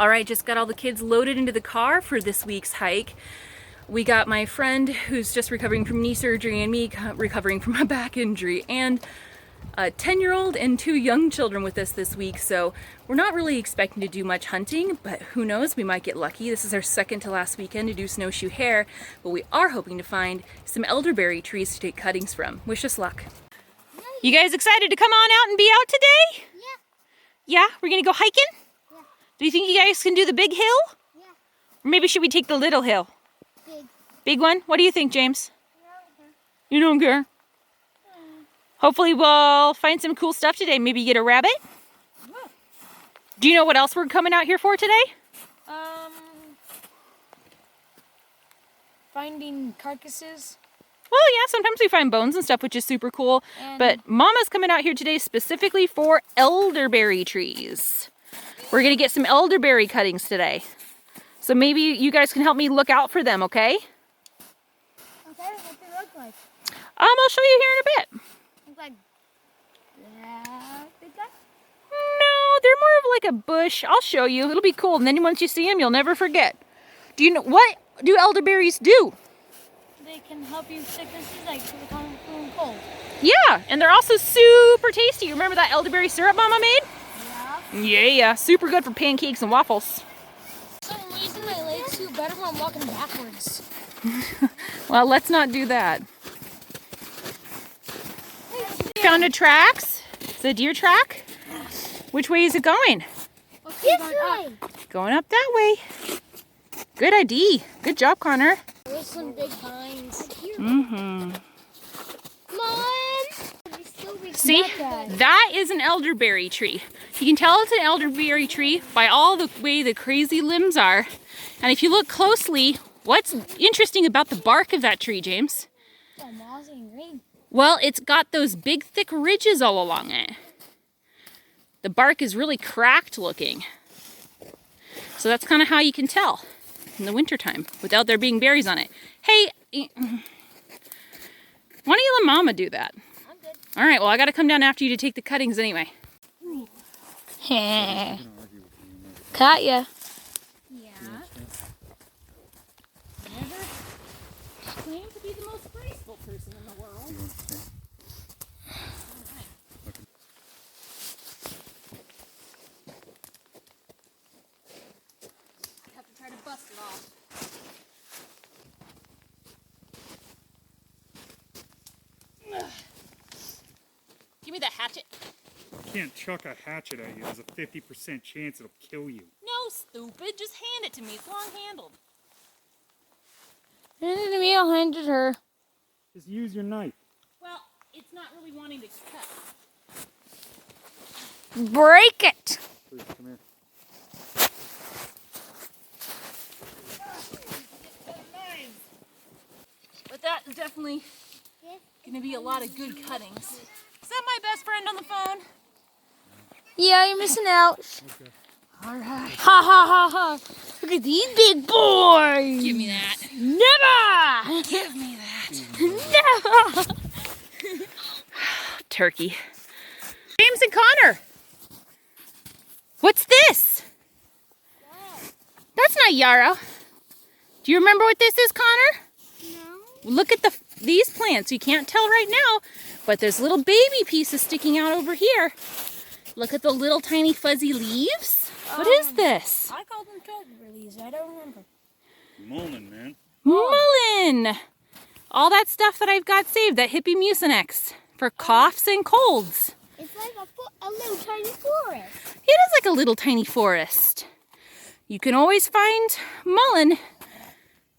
All right, just got all the kids loaded into the car for this week's hike. We got my friend who's just recovering from knee surgery and me recovering from a back injury, and a 10-year-old and 2 young children with us this week. So we're not really expecting to do much hunting, but who knows, we might get lucky. This is our second to last weekend to do snowshoe hare, but we are hoping to find some elderberry trees to take cuttings from. Wish us luck. You guys excited to come on out and be out today? Yeah. Yeah? We're gonna go hiking? Yeah. Do you think you guys can do the big hill? Yeah. Or maybe should we take the little hill? Big. Big one? What do you think, James? I don't care. You don't care? Hopefully we'll find some cool stuff today. Maybe get a rabbit? Yeah. Do you know what else we're coming out here for today? Finding carcasses. Well, yeah, sometimes we find bones and stuff, which is super cool. But Mama's coming out here today specifically for elderberry trees. We're going to get some elderberry cuttings today. So maybe you guys can help me look out for them, okay? Okay, what do they look like? I'll show you here in a bit. Look like that big guy? No, they're more of like a bush. I'll show you. It'll be cool. And then once you see them, you'll never forget. Do you know, what do elderberries do? They can help you sicknesses like common flu and cold. Yeah, and they're also super tasty. You remember that elderberry syrup Mama made? Yeah. Yeah, super good for pancakes and waffles. For some reason my legs feel better when I'm walking backwards. Well, let's not do that. Found a tracks. It's a deer track. Which way is it going? This way. Going up that way. Good ID. Good job, Connor. There's some big pines. Mm-hmm. Come on. See, that is an elderberry tree. You can tell it's an elderberry tree by all the way the crazy limbs are. And if you look closely, what's interesting about the bark of that tree, James? It's all mossy and green. Well, it's got those big, thick ridges all along it. The bark is really cracked looking. So that's kind of how you can tell in the wintertime without there being berries on it. Hey, why don't you let Mama do that? I'm good. All right, well, I got to come down after you to take the cuttings anyway. Caught ya. Yeah. Never claim to be the most graceful person in the world. I have to try to bust it off. Give me that hatchet. You can't chuck a hatchet at you. There's a 50% chance it'll kill you. No, stupid. Just hand it to me. It's long-handled. Hand it to me, I'll hand it to her. Just use your knife. Well, it's not really wanting to cut. Break it. Please, come here. But that is definitely going to be a lot of good cuttings. Is that my best friend on the phone? Yeah, you're missing out. Okay. All right. Ha ha ha ha. Look at these big boys. Give me that. Never. Give me that. Never. Turkey. James and Connor. What's this? That's not yarrow. Do you remember what this is, Connor? No. Look at these plants. You can't tell right now, but there's little baby pieces sticking out over here. Look at the little tiny fuzzy leaves. What is this? I called them chocolate leaves. I don't remember. Mullen, man. Mullein. All that stuff that I've got saved, that hippie mucinex for coughs and colds. It's like a little tiny forest. It is like a little tiny forest. You can always find mullein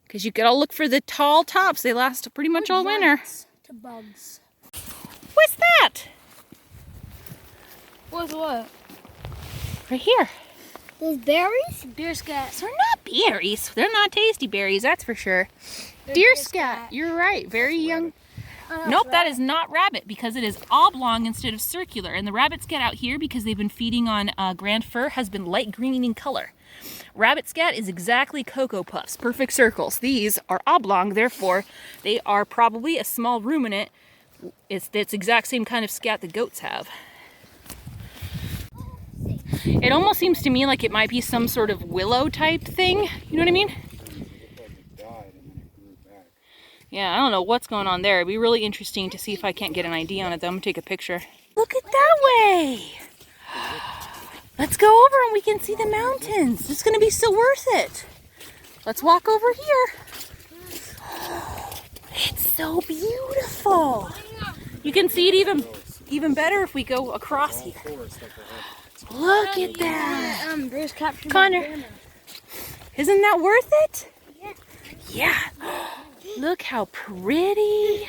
because you gotta look for the tall tops. They last pretty much all winter. To bugs. What's that? What's what? Right here. Those berries? Deer scat. They're not berries. They're not tasty berries, that's for sure. Deer scat. You're right. Very young. Nope, that is not rabbit because it is oblong instead of circular. And the rabbit scat out here, because they've been feeding on grand fir, has been light green in color. Rabbit scat is exactly Cocoa Puffs, perfect circles. These are oblong, therefore they are probably a small ruminant. It's the exact same kind of scat the goats have. It almost seems to me like it might be some sort of willow type thing. You know what I mean? Yeah, I don't know what's going on there. It'd be really interesting to see if I can't get an ID on it though. I'm gonna take a picture. Look at that way! Let's go over and we can see the mountains. It's gonna be so worth it. Let's walk over here. It's so beautiful. You can see it even better if we go across here. Look at that. Connor, isn't that worth it? Yeah. Look how pretty.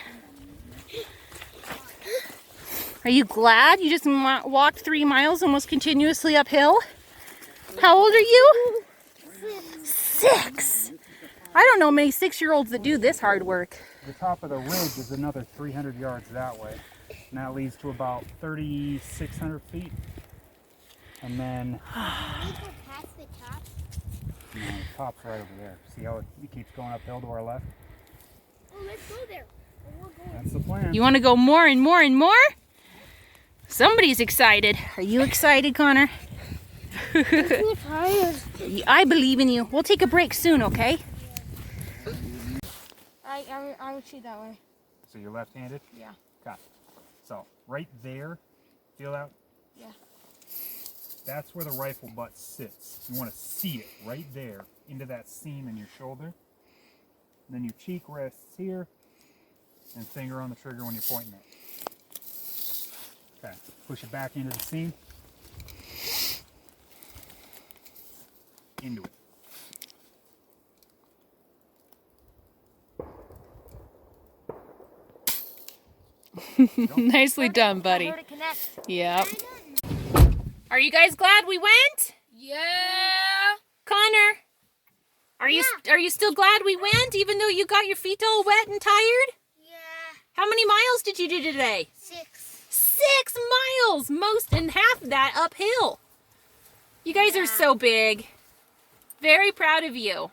Are you glad you just walked 3 miles almost continuously uphill? How old are you? 6. I don't know many 6-year-olds that do this hard work. The top of the ridge is another 300 yards that way. And that leads to about 3,600 feet. And then... Can we go past the top? No, the top's right over there. See how it keeps going uphill to our left? Oh, let's go there. That's the plan. You want to go more and more and more? Somebody's excited. Are you excited, Connor? I'm too tired. I believe in you. We'll take a break soon, okay? I would shoot that way. So you're left-handed? Yeah. Got it. So right there, feel that? Yeah. That's where the rifle butt sits. You want to seat it right there into that seam in your shoulder. And then your cheek rests here, and finger on the trigger when you're pointing it. Okay, push it back into the seam. Into it. Nicely done, buddy. I heard it connect. Yep. Are you guys glad we went? Yeah. Connor, are you still glad we went, even though you got your feet all wet and tired? Yeah. How many miles did you do today? 6. 6 miles, most and half of that uphill. You guys are so big. Very proud of you.